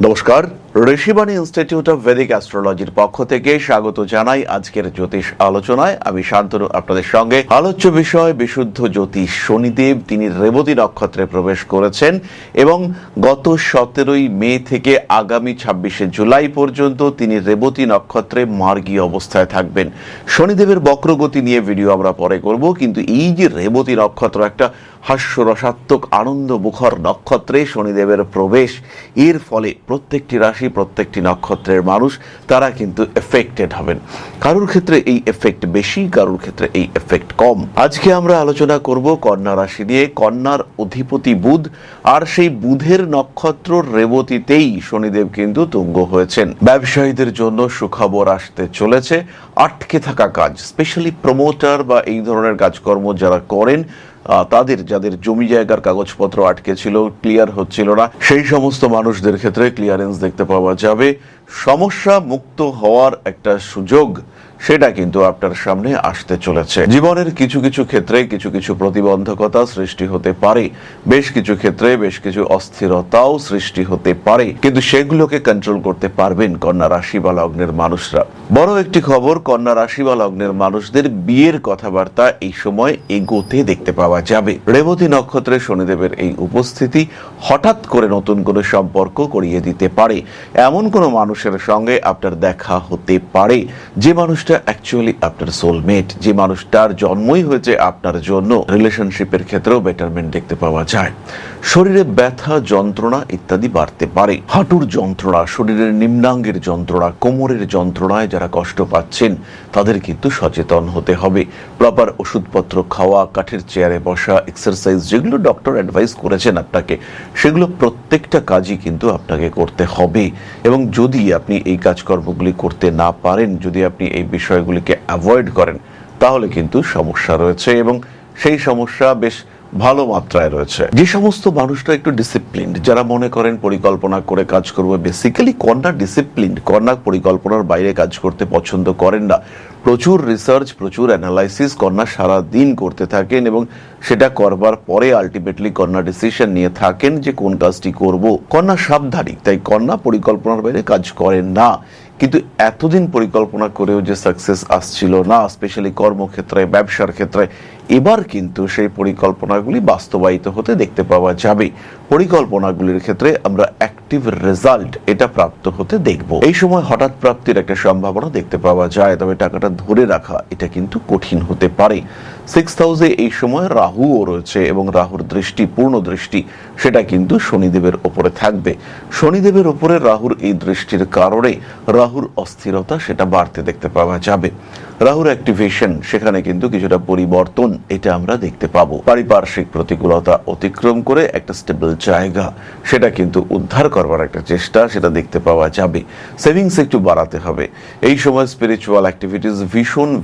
নমস্কার, Rishibani institute of Vedic অ্যাস্ট্রোলজির পক্ষ থেকে স্বাগত জানাই আজকের জ্যোতিষ আলোচনায়। আমি শান্তনু আপনাদের সঙ্গে। আলোচ্য বিষয় বিশুদ্ধ জ্যোতিষ। শনিদেব তিনি রেবতী নক্ষত্রে প্রবেশ করেছেন এবং গত 17ই মে থেকে আগামী 26শে জুলাই পর্যন্ত তিনি রেবতী নক্ষত্রে মার্গী অবস্থায় থাকবেন। শনিদেবের বক্রগতি নিয়ে ভিডিও আমরা পরে করব, কিন্তু এই যে রেবতী নক্ষত্র একটা হাস্যরসাত্মক আনন্দ মুখর নক্ষত্রে শনিদেবের প্রবেশ, এর ফলে প্রত্যেকটি রাশি প্রত্যেকটি নক্ষত্রের মানুষ তারা কিন্তু এফেক্টেড হবেন। কারোর ক্ষেত্রে এই এফেক্ট বেশি, কারোর ক্ষেত্রে এই এফেক্ট কম। আজকে আমরা আলোচনা করব কন্যা রাশি নিয়ে। কন্যার অধিপতি বুধ, আর সেই বুধের নক্ষত্র রেবতীতেই শনিদেব কিন্তু তুঙ্গ হয়েছেন। ব্যবসায়ীদের জন্য সুখবর আসতে চলেছে। আটকে থাকা কাজ, স্পেশালি প্রমোটার বা এই ধরনের কাজকর্ম যারা করেন, তাদের যাদের জমি জায়গার কাগজপত্র আটকে ছিল, ক্লিয়ার হচ্ছিল না, সেই সমস্ত মানুষদের ক্ষেত্রে ক্লিয়ারেন্স দেখতে পাওয়া যাবে। সমস্যা মুক্ত হওয়ার একটা সুযোগ সেটা কিন্তু আপনার সামনে আসতে চলেছে। জীবনের কিছু কিছু ক্ষেত্রে কিছু কিছু প্রতিবন্ধকতা সৃষ্টি হতে পারে, বেশ কিছু ক্ষেত্রে বেশ কিছু অস্থিরতাও সৃষ্টি হতে পারে, কিন্তু সেগুলোকে কন্ট্রোল করতে পারবেন কন্যা রাশি বা লগ্নের মানুষরা। বড় একটি খবর, কন্যা রাশি বা লগ্নের মানুষদের বিয়ের কথাবার্তা এই সময় এগোতে দেখতে পাওয়া যাবে। রেবতী নক্ষত্রে শনিদেবের এই উপস্থিতি হঠাৎ করে নতুন কোনো সম্পর্ক করিয়ে দিতে পারে। এমন কোনো মানুষের সঙ্গে আপনার দেখা হতে পারে যে মানুষটা অ্যাকচুয়ালি আপনার সোলমেট, যে মানুষটার জন্মই হয়েছে আপনার জন্য। রিলেশনশিপের ক্ষেত্রেও বেটারমেন্ট দেখতে পাওয়া যায়। শরীরে ব্যথা যন্ত্রণা ইত্যাদি বাড়তে পারে। হাঁটুর যন্ত্রণা, শরীরের নিম্নাঙ্গের যন্ত্রণা, কোমরের যন্ত্রণায় যারা কষ্ট পাচ্ছেন তাদের কিন্তু সচেতন হতে হবে। প্রপার ওষুধপত্র খাওয়া, কাঠের চেয়ারে বসা, এক্সারসাইজ যেগুলো ডক্টর অ্যাডভাইস করেছেন আপনাকে, সেগুলো প্রত্যেকটা কাজই কিন্তু আপনাকে করতে হবে। এবং যদি আপনি এই কাজকর্মগুলি করতে না পারেন, যদি আপনি এই বিষয়গুলিকে অ্যাভয়েড করেন, তাহলে কিন্তু সমস্যা রয়েছে এবং সেই সমস্যা বেশ ভালো মাত্রায় রয়েছে। যে সমস্ত মানুষরা একটু ডিসিপ্লিনড, যারা মনে করেন পরিকল্পনা করে কাজ করবে, বেসিক্যালি কন্যা ডিসিপ্লিনড, কন্যা পরিকল্পনার বাইরে কাজ করতে পছন্দ করেন না। প্রচুর রিসার্চ, প্রচুর অ্যানালাইসিস কন্যা সারা দিন করতে থাকেন এবং সেটা করবার পরে আলটিমেটলি কন্যা ডিসিশন নিয়ে থাকেন যে কোন কাজটি করব। কন্যা সাবধানী, তাই কন্যা পরিকল্পনার বাইরে কাজ করেন না। কিন্তু এতদিন পরিকল্পনা করেও যে সাকসেস আসছিল না, স্পেশালি কর্মক্ষেত্রে, ব্যবসার ক্ষেত্রে, এবার কিন্তু সেই পরিকল্পনাগুলি বাস্তবায়িত হতে দেখতে পাওয়া যাবে। পরিকল্পনাগুলির ক্ষেত্রে আমরা অ্যাক্টিভ রেজাল্ট এটা প্রাপ্ত হতে দেখব। এই সময় হঠাৎ প্রাপ্তির একটা সম্ভাবনা দেখতে পাওয়া যায়, তবে টাকাটা ধরে রাখা এটা কিন্তু কঠিন হতে পারে। 6th হাউসে এই সময় রাহুও রয়েছে এবং রাহুর দৃষ্টি, পূর্ণ দৃষ্টি, সেটা কিন্তু শনিদেবের ওপরে থাকবে। শনিদেবের ওপরে রাহুর এই দৃষ্টির কারণে রাহুর অস্থিরতা সেটা বাড়তে দেখতে পাওয়া যাবে। রাহুর অ্যাক্টিভেশন, সেখানে কিন্তু কিছুটা পরিবর্তন এটা আমরা দেখতে পাবো। পারিপার্শ্বিক প্রতিকূলতা অতিক্রম করে একটা স্টেবল জায়গা সেটা কিন্তু উদ্ধার করবার একটা চেষ্টা সেটা দেখতে পাওয়া যাবে। সেভিংস একটু বাড়াতে হবে। এই সময় স্পিরিচুয়াল অ্যাক্টিভিটিস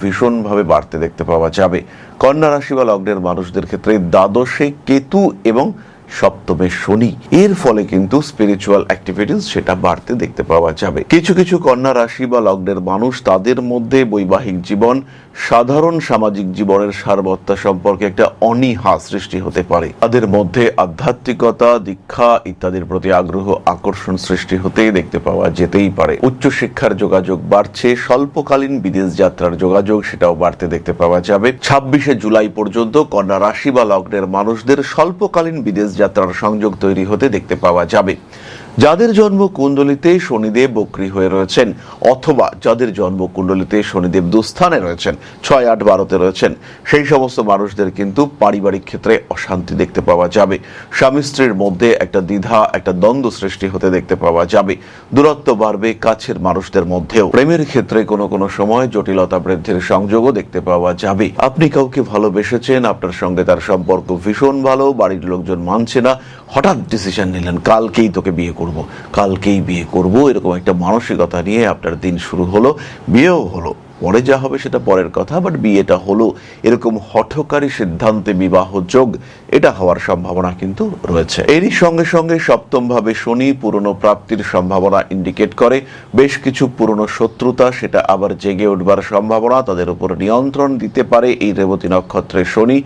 ভীষণ ভাবে বাড়তে দেখতে পাওয়া যাবে। কন্যা রাশি বা লগ্নের মানুষদের ক্ষেত্রে দ্বাদশে কেতু এবং সপ্তমে শনি, এর ফলে কিন্তু স্পিরিচুয়াল অ্যাক্টিভিটিস সেটা বাড়তে দেখতে পাওয়া যাবে। কিছু কিছু কন্যা রাশি বা লগ্নের মানুষ, তাদের মধ্যে বৈবাহিক জীবন, সাধারণ সামাজিক জীবনের সারবত্তা সম্পর্কে একটা অনীহা সৃষ্টি হতে পারে। তাদের মধ্যে আধ্যাত্মিকতা, দীক্ষা ইত্যাদির প্রতি আগ্রহ, আকর্ষণ সৃষ্টি হতে দেখতে পাওয়া যেতেই পারে। উচ্চশিক্ষার যোগাযোগ বাড়ছে। স্বল্পকালীন বিদেশ যাত্রার যোগাযোগ সেটাও বাড়তে দেখতে পাওয়া যাবে। 26শে জুলাই পর্যন্ত কন্যা রাশি বা লগ্নের মানুষদের স্বল্পকালীন বিদেশ যাত্রার সংযোগ তৈরি হতে দেখতে পাওয়া যাবে। যাদের জন্ম কুণ্ডলিতে শনিদেব বক্রী হয়ে রয়েছেন, অথবা যাদের জন্ম কুণ্ডলিতে শনিদেব দুস্থানে রয়েছেন, 6, 8, 12তে রয়েছেন, সেই সমস্ত মানুষদের কিন্তু পারিবারিক ক্ষেত্রে অশান্তি দেখতে পাওয়া যাবে। স্বামী স্ত্রীর মধ্যে একটা দ্বিধা, একটা দ্বন্দ্ব সৃষ্টি হতে দেখতে পাওয়া যাবে। দূরত্ব বাড়বে কাছের মানুষদের মধ্যেও। প্রেমের ক্ষেত্রে কোনো কোনো সময় জটিলতা বৃদ্ধির সংযোগও দেখতে পাওয়া যাবে। আপনি কাউকে ভালোবেসেছেন, আপনার সঙ্গে তার সম্পর্ক ভীষণ ভালো, বাড়ির লোকজন মানছে না, হঠাৎ ডিসিশন নিলেন কালকেই তোকে বিয়ে করব, কালকেই বিয়ে করব, এরকম একটা মানসিকতা নিয়ে আপনার দিন শুরু হলো, বিয়েও হলো। পরে যা হবে সেটা পরের কথা, বাট বিয়েটা হলো। এরকম হঠকারী সিদ্ধান্তে বিবাহ যোগ এটা হওয়ার সম্ভাবনা কিন্তু রয়েছে। এরই সঙ্গে সঙ্গে সপ্তম ভাবে শনি পুরনো প্রাপ্তির সম্ভাবনা ইন্ডিকেট করে। বেশ কিছু পুরনো শত্রুতা সেটা আবার জেগে উঠবার সম্ভাবনা, তাদের উপর নিয়ন্ত্রণ দিতে পারে এই রেবতী নক্ষত্রের শনি।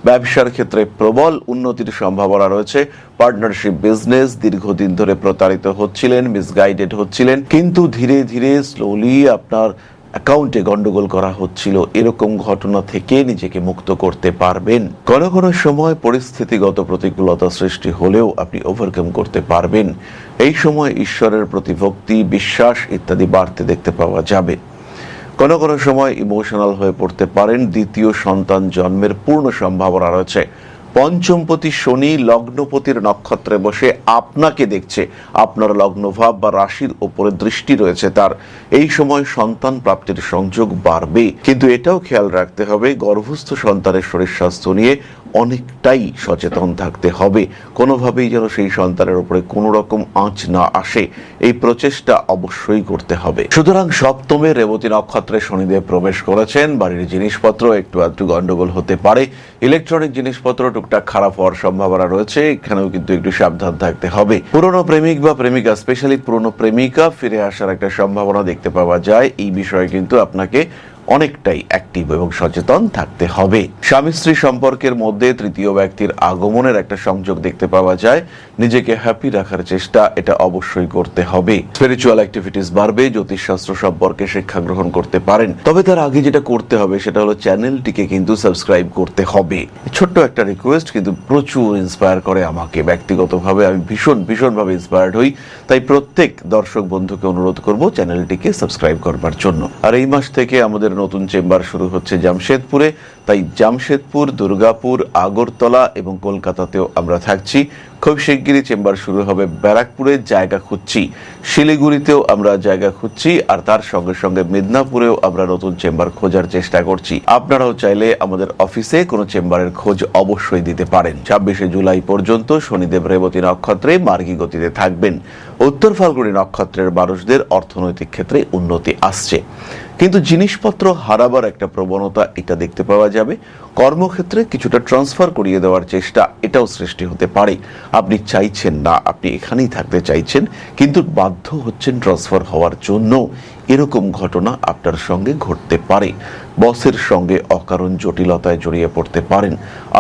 ব্যবসার ক্ষেত্রে প্রবল উন্নতির সম্ভাবনা রয়েছে। পার্টনারশিপ বিজনেস, দীর্ঘদিন ধরে প্রতারিত হচ্ছিলেন, মিসগাইডেড হচ্ছিলেন, কিন্তু ধীরে ধীরে স্লোলি আপনার অ্যাকাউন্টে গন্ডগোল করা হচ্ছিল, এরকম ঘটনা থেকে নিজেকে মুক্ত করতে পারবেন। কোনো কোনো সময় পরিস্থিতিগত প্রতিকূলতা সৃষ্টি হলেও আপনি ওভারকাম করতে পারবেন। এই সময় ঈশ্বরের প্রতি ভক্তি, বিশ্বাস ইত্যাদি বাড়তে দেখতে পাওয়া যাবে। কোনো কোনো সময় ইমোশনাল হয়ে পড়তে পারেন। দ্বিতীয় সন্তান জন্মের পূর্ণ সম্ভাবনা রয়েছে। পঞ্চমপতি শনি লগ্নপতির নক্ষত্রে বসে আপনাকে দেখছে, আপনার লগ্নভাব বা রাশির ওপরে দৃষ্টি রয়েছে তার। এই সময় সন্তান প্রাপ্তির সংযোগ বাড়বে, কিন্তু এটাও খেয়াল রাখতে হবে গর্ভস্থ সন্তানের শরীর স্বাস্থ্য নিয়ে অনেকটাই সচেতন থাকতে হবে। কোনোভাবেই যেন সেই সন্তানের উপরে কোনো রকম আঁচ না আসে, এই প্রচেষ্টা অবশ্যই করতে হবে। সুতরাং সপ্তমে রেবতী নক্ষত্রে শনিদেব প্রবেশ করেছেন। বাড়ির জিনিসপত্র একটু আধটু গন্ডগোল হতে পারে। ইলেকট্রনিক জিনিসপত্র টুকটাক খারাপ হওয়ার সম্ভাবনা রয়েছে, এখানেও কিন্তু একটু সাবধান থাকতে হবে। পুরনো প্রেমিক বা প্রেমিকা, স্পেশালি পুরনো প্রেমিকা ফিরে আসার একটা সম্ভাবনা দেখতে পাওয়া যায়। এই বিষয়ে কিন্তু আপনাকে অনেকটাই অ্যাক্টিভ এবং সচেতন থাকতে হবে। স্বামী স্ত্রী সম্পর্কের মধ্যে তৃতীয় ব্যক্তির আগমনের একটা সংযোগ দেখতে পাওয়া যায়। নিজেকে হ্যাপি রাখার চেষ্টা এটা অবশ্যই করতে হবে। স্পিরিচুয়াল অ্যাক্টিভিটিস বাড়বে। জ্যোতিষশাস্ত্র সম্পর্কে শিক্ষা গ্রহণ করতে পারেন। তবে তার আগে যেটা করতে হবে সেটা হলো চ্যানেলটিকে কিন্তু সাবস্ক্রাইব করতে হবে। ছোট্ট একটা রিকোয়েস্ট, কিন্তু প্রচুর ইন্সপায়ার করে আমাকে ব্যক্তিগতভাবে। আমি ভীষণভাবে ইন্সপায়ার্ড হই। তাই প্রত্যেক দর্শক বন্ধুকে অনুরোধ করব চ্যানেলটিকে সাবস্ক্রাইব করবার জন্য। আর এই মাস থেকে আমাদের নতুন চেম্বার শুরু হচ্ছে জামশেদপুরে। তাই জামশেদপুর, দুর্গাপুর, আগরতলা এবং কলকাতাতেও আমরা থাকছি। খুব শিগগিরই চেম্বার শুরু হবে ব্যারাকপুরে, জায়গা খুঁজছি। শিলিগুড়িতেও আমরা জায়গা খুঁজছি, আর তার সঙ্গে সঙ্গে মিদনাপুরেও আমরা নতুন চেম্বার খোঁজার চেষ্টা করছি। আপনারাও চাইলে আমাদের অফিসে কোনো চেম্বারের খোঁজ অবশ্যই দিতে পারেন। 26শে জুলাই পর্যন্ত শনিদেব রেবতী নক্ষত্রে মার্গী গতিতে থাকবেন। উত্তর ফাল্গুনী নক্ষত্রের মানুষদের অর্থনৈতিক ক্ষেত্রে উন্নতি আসছে, কিন্তু জিনিসপত্র হারাবার একটা প্রবণতা এটা দেখতে পাওয়া যাবে। কর্মক্ষেত্রে কিছুটা ট্রান্সফার করিয়ে দেওয়ার চেষ্টা এটাও সৃষ্টি হতে পারে। আপনি চাইছেন না, আপনি এখানেই থাকতে চাইছেন, কিন্তু বাধ্য হচ্ছেন ট্রান্সফার হওয়ার জন্য। এরকম ঘটনা আপনার সঙ্গে ঘটতে পারে। বসের সঙ্গে অকারণ জটিলতায় জড়িয়ে পড়তে পারেন।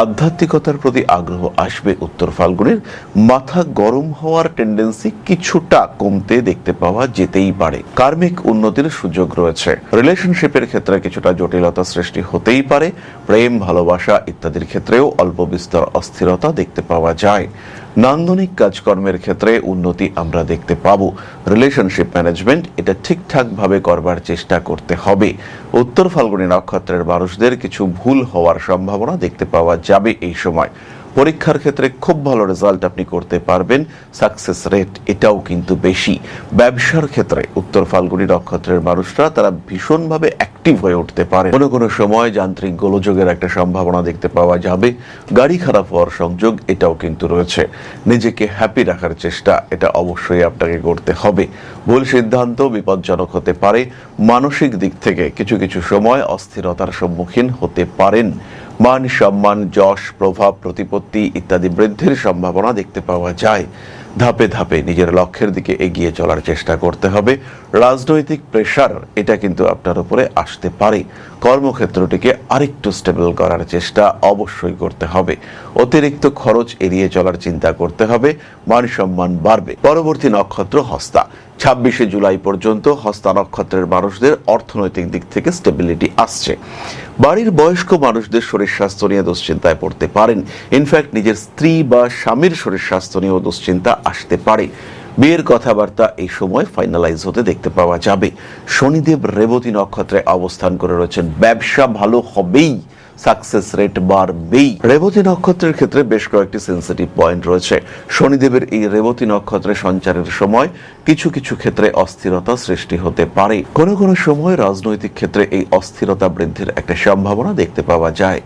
আধ্যাত্মিকতার প্রতি আগ্রহ আসবে উত্তর ফাল্গুনের। মাথা গরম হওয়ার টেন্ডেন্সি কিছুটা কমতে দেখতে পাওয়া যেতেই পারে। কার্মিক উন্নতির সুযোগ রয়েছে। রিলেশনশিপের ক্ষেত্রে কিছুটা জটিলতা সৃষ্টি হতেই পারে। প্রেম, ভালোবাসা ইত্যাদির ক্ষেত্রেও অল্প বিস্তর অস্থিরতা দেখতে পাওয়া যায়। নান্দনিক কাজকর্মের ক্ষেত্রে উন্নতি আমরা দেখতে পাবো। রিলেশনশিপ ম্যানেজমেন্ট এটা ঠিকঠাক ভাবে করবার চেষ্টা করতে হবে। উত্তর ফাল্গুনী নক্ষত্রের মানুষদের কিছু ভুল হওয়ার সম্ভাবনা দেখতে পাওয়া যাবে এই সময়। পরীক্ষার ক্ষেত্রে খুব ভালো রেজাল্ট আপনি করতে পারবেন। সাকসেস রেট এটাও কিন্তু বেশি। ব্যবসার ক্ষেত্রে উত্তর ফাল্গুনী নক্ষত্রের মানুষরা তারা ভীষণভাবে অ্যাক্টিভ হয়ে উঠতে পারে। কোনো কোনো সময় যান্ত্রিক গোলযোগের একটা সম্ভাবনা দেখতে পাওয়া যাবে। গাড়ি খারাপ হওয়ার সংযোগ এটাও কিন্তু রয়েছে। নিজেকে হ্যাপি রাখার চেষ্টা এটা অবশ্যই আপনাকে করতে হবে। ভুল সিদ্ধান্ত বিপজ্জনক হতে পারে। মানসিক দিক থেকে কিছু কিছু সময় অস্থিরতার সম্মুখীন হতে পারেন। মান সম্মান, যশ, প্রভাব, প্রতিপত্তি ইত্যাদি বৃদ্ধির সম্ভাবনা দেখতে পাওয়া যায়। ধাপে ধাপে নিজের লক্ষ্যের দিকে এগিয়ে চলার চেষ্টা করতে হবে। রাজনৈতিক প্রেশার এটা কিন্তু আপনার উপরে আসতে পারে। কর্মক্ষেত্রটিকে আরেকটু স্টেবল করার চেষ্টা অবশ্যই করতে হবে। অতিরিক্ত খরচ এড়িয়ে চলার চিন্তা করতে হবে। মান সম্মান বাড়বে। পরবর্তী নক্ষত্র হস্তা। 26শে জুলাই পর্যন্ত হস্তা নক্ষত্রের মানুষদের অর্থনৈতিক দিক থেকে স্টেবিলিটি আসছে। বাড়ির বয়স্ক মানুষদের শরীর স্বাস্থ্য নিয়ে দুশ্চিন্তায় পড়তে পারেন। ইনফ্যাক্ট নিজের স্ত্রী বা স্বামীর শরীর স্বাস্থ্য নিয়েও দুশ্চিন্তা আসতে পারে। বিয়ের কথাবার্তা এই সময় ফাইনালাইজ হতে দেখতে পাওয়া যাবে। শনিদেব রেবতী নক্ষত্রে অবস্থান করে রয়েছেন। ব্যবসা ভালো হবেই, সাকসেস রেট বাড়বেই। রেবতী নক্ষত্রের ক্ষেত্রে বেশ কয়েকটি সেন্সিটিভ পয়েন্ট রয়েছে। শনিদেবের এই রেবতী নক্ষত্রে সঞ্চারের সময় কিছু কিছু ক্ষেত্রে অস্থিরতা সৃষ্টি হতে পারে। কোনো কোনো সময় রাজনৈতিক ক্ষেত্রে এই অস্থিরতা বৃদ্ধির একটা সম্ভাবনা দেখতে পাওয়া যায়।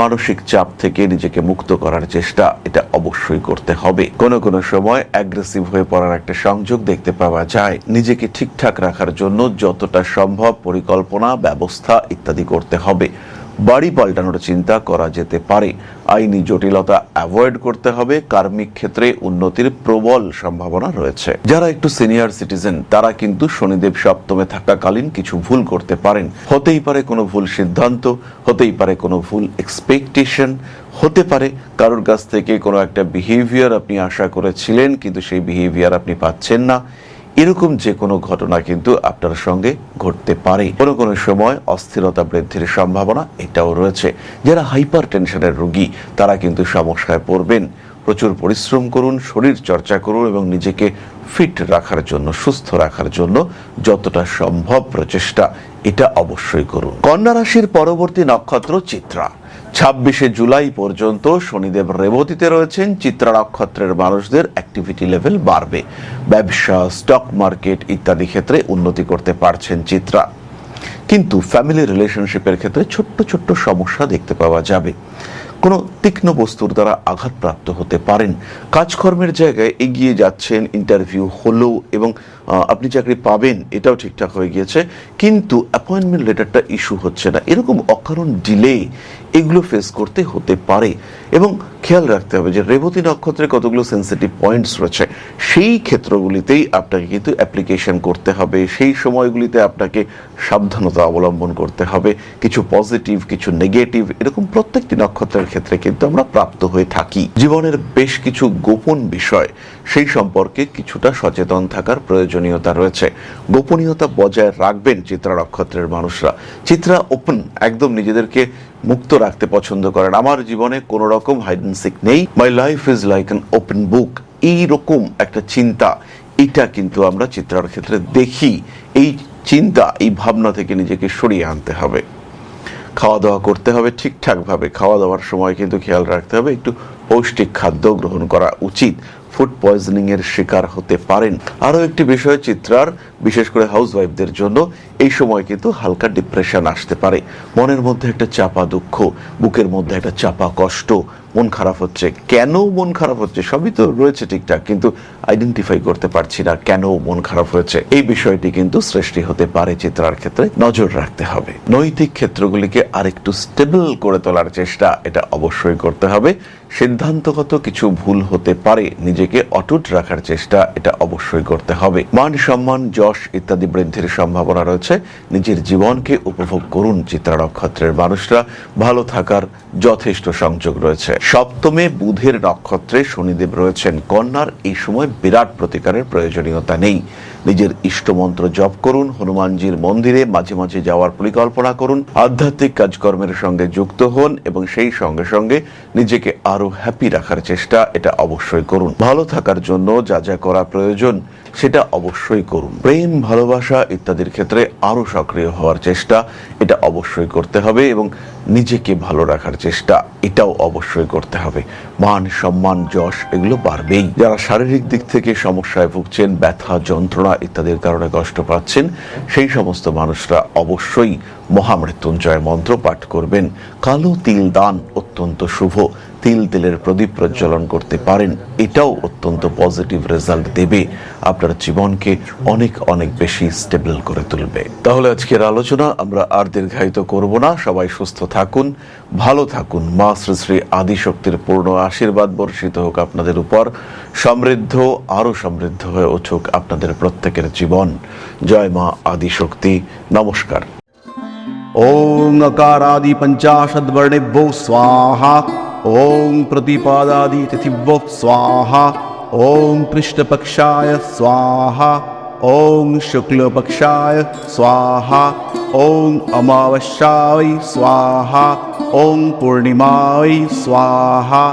মানসিক চাপ থেকে নিজেকে মুক্ত করার চেষ্টা এটা অবশ্যই করতে হবে। কোনো কোনো সময় অ্যাগ্রেসিভ হয়ে পড়ার একটা সংযোগ দেখতে পাওয়া যায়। নিজেকে ঠিকঠাক রাখার জন্য যতটা সম্ভব পরিকল্পনা, ব্যবস্থা ইত্যাদি করতে হবে। বাড়ি পাল্টানোর চিন্তা করা যেতে পারে। আইনি জটিলতা অ্যাভয়েড করতে হবে। কার্মিক ক্ষেত্রে উন্নতির প্রবল সম্ভাবনা রয়েছে। যারা একটু সিনিয়র সিটিজেন তারা কিন্তু শনিদেব সপ্তমে থাকাকালীন কিছু ভুল করতে পারেন। হতেই পারে কোনো ভুল সিদ্ধান্ত, হতেই পারে কোনো ভুল এক্সপেকটেশন, হতে পারে কারোর কাছ থেকে কোনো একটা বিহেভিয়ার আপনি আশা করেছিলেন কিন্তু সেই বিহেভিয়ার আপনি পাচ্ছেন না। এরকম যে কোনো ঘটনা কিন্তু আপনার সঙ্গে ঘটতে পারে। কোনো কোনো সময় অস্থিরতা বৃদ্ধির সম্ভাবনা এটাও রয়েছে। যারা হাইপার টেনশনের রোগী তারা কিন্তু সমস্যায় পড়বেন। প্রচুর পরিশ্রম করুন, শরীর চর্চা করুন এবং নিজেকে ফিট রাখার জন্য, সুস্থ রাখার জন্য যতটা সম্ভব প্রচেষ্টা এটা অবশ্যই করুন। কন্যা রাশির পরবর্তী নক্ষত্র চিত্রা। 26শে জুলাই পর্যন্ত শনিদেব রেবতীতে রয়েছেন। চিত্রা নক্ষত্রের মানুষদের অ্যাক্টিভিটি লেভেল বাড়বে। ব্যবসা, স্টক মার্কেট ইত্যাদি ক্ষেত্রে উন্নতি করতে পারছেন চিত্রা। কিন্তু ফ্যামিলি রিলেশনশিপের ক্ষেত্রে ছোট্ট ছোট্ট সমস্যা দেখতে পাওয়া যাবে। কোনো তীক্ষ্ণ বস্তুর দ্বারা আঘাতপ্রাপ্ত হতে পারেন। কাজকর্মের জায়গায় এগিয়ে যাচ্ছেন, ইন্টারভিউ হলো এবং আপনি চাকরি পাবেন, এটাও ঠিকঠাক হয়ে গিয়েছে, কিন্তু অ্যাপয়েন্টমেন্ট লেটারটা ইস্যু হচ্ছে না। এরকম অকারণ ডিলে এগুলো ফেস করতে হতে পারে। এবং খেয়াল রাখতে হবে যে রেবতী নক্ষত্রে কতগুলো সেন্সিটিভ পয়েন্টস রয়েছে, সেই ক্ষেত্রগুলিতেই আপনাকে কিন্তু অ্যাপ্লিকেশন করতে হবে। সেই সময়গুলিতে আপনাকে সাবধানতা অবলম্বন করতে হবে। কিছু পজিটিভ, কিছু নেগেটিভ, এরকম প্রত্যেকটি নক্ষত্রের ক্ষেত্রে কিন্তু আমরা প্রাপ্ত হয়ে থাকি। জীবনের বেশ কিছু গোপন বিষয়, সেই সম্পর্কে কিছুটা সচেতন থাকার প্রয়োজনীয়তা রয়েছে। গোপনীয়তা বজায় রাখবেন চিত্রা নক্ষত্রের মানুষরা। চিত্রা ওপেন, একদম নিজেদেরকে মুক্ত রাখতে পছন্দ করেন। আমার জীবনে কোনো রকম হাইড এন্ড সিক নেই, my life is like an open book, এইরকম একটা চিন্তা এটা কিন্তু আমরা চিত্রার ক্ষেত্রে দেখি। এই চিন্তা, এই ভাবনা থেকে নিজেকে সরিয়ে আনতে হবে। খাওয়া দাওয়া করতে হবে ঠিকঠাকভাবে। খাওয়া দাওয়ার সময় কিন্তু খেয়াল রাখতে হবে একটু পৌষ্টিক খাদ্য গ্রহণ করা উচিত। ফুড পয়জনিং এর শিকার হতে পারেন। আরও একটি বিষয় চিত্রার, বিশেষ করে হাউসওয়াইফদের জন্য এই সময় কিন্তু হালকা ডিপ্রেশন আসতে পারে। মনের মধ্যে একটা চাপা দুঃখ, বুকের মধ্যে একটা চাপা কষ্ট, মন খারাপ হচ্ছে। কেন মন খারাপ হচ্ছে সবই তো রয়েছে ঠিকঠাক, কিন্তু আইডেন্টিফাই করতে পারছি না কেন মন খারাপ হয়েছে। এই বিষয়টি কিন্তু সৃষ্টি হতে পারে চিত্রার ক্ষেত্রে, নজর রাখতে হবে। নৈতিক ক্ষেত্রগুলিকে আরেকটু স্টেবল করে তোলার চেষ্টা এটা অবশ্যই করতে হবে। সিদ্ধান্তগত কিছু ভুল হতে পারে, নিজেকে অটুট রাখার চেষ্টা এটা অবশ্যই করতে হবে। মান সম্মান, যশ ইত্যাদি বৃদ্ধির সম্ভাবনা রয়েছে। নিজের জীবনকে উপভোগ করুন চিত্রা নক্ষত্রের মানুষরা। ভালো থাকার যথেষ্ট সংযোগ রয়েছে। সপ্তমে বুধের নক্ষত্রে শনিদেব রয়েছেন। কন্যার এই সময় বিরাট প্রতিকারের প্রয়োজনীয়তা নেই। নিজের ইষ্টমন্ত্র জপ করুন, হনুমানজির মন্দিরে মাঝে মাঝে যাওয়ার পরিকল্পনা করুন, আধ্যাত্মিক কাজকর্মের সঙ্গে যুক্ত হন এবং সেই সঙ্গে সঙ্গে নিজেকে আরো হ্যাপি রাখার চেষ্টা এটা অবশ্যই করুন। ভালো থাকার জন্য যা যা করা প্রয়োজন সেটা অবশ্যই করুন। প্রেম, ভালোবাসা ইত্যাদির ক্ষেত্রে আরো সক্রিয় হওয়ার চেষ্টা এটা অবশ্যই করতে হবে এবং নিজেকে ভালো রাখার চেষ্টা এটাও অবশ্যই করতে হবে। মান সম্মান, যশ এগুলো বাড়বেই। যারা শারীরিক দিক থেকে সমস্যায় ভুগছেন, ব্যথা, যন্ত্রণা ইত্যাদির কারণে কষ্ট পাচ্ছেন, সেই সমস্ত মানুষরা অবশ্যই মহামৃত্যুঞ্জয় মন্ত্র পাঠ করবেন। কালো তিল দান অত্যন্ত শুভ। তেলের প্রদীপ প্রজ্বলন করতে পারেন, এটাও অত্যন্ত পজিটিভ রেজাল্ট দেবে, আপনার জীবনকে অনেক অনেক বেশি স্টেবল করে তুলবে। তাহলে আজকের আলোচনা আমরা আর দীর্ঘায়িত করব না। সবাই সুস্থ থাকুন, ভালো থাকুন। মা শ্রী শ্রী আদিশক্তির পূর্ণ আশীর্বাদ বর্ষিত হোক আপনাদের উপর। সমৃদ্ধ, আরো সমৃদ্ধ হয়ে উঠুক আপনাদের প্রত্যেকের জীবন। জয় মা আদিশক্তি। নমস্কার। ओम नकारादि पंचाशद वर्णेभ्यो स्वाहा। ओम प्रतिपादादि तिथिभ्यो स्वाहा। ओम कृष्णपक्षाय स्वाहा। ओम शुक्लपक्षाय स्वाहा। ओम अमावस्याय स्वाहा। ओम पूर्णिमाय स्वाहा।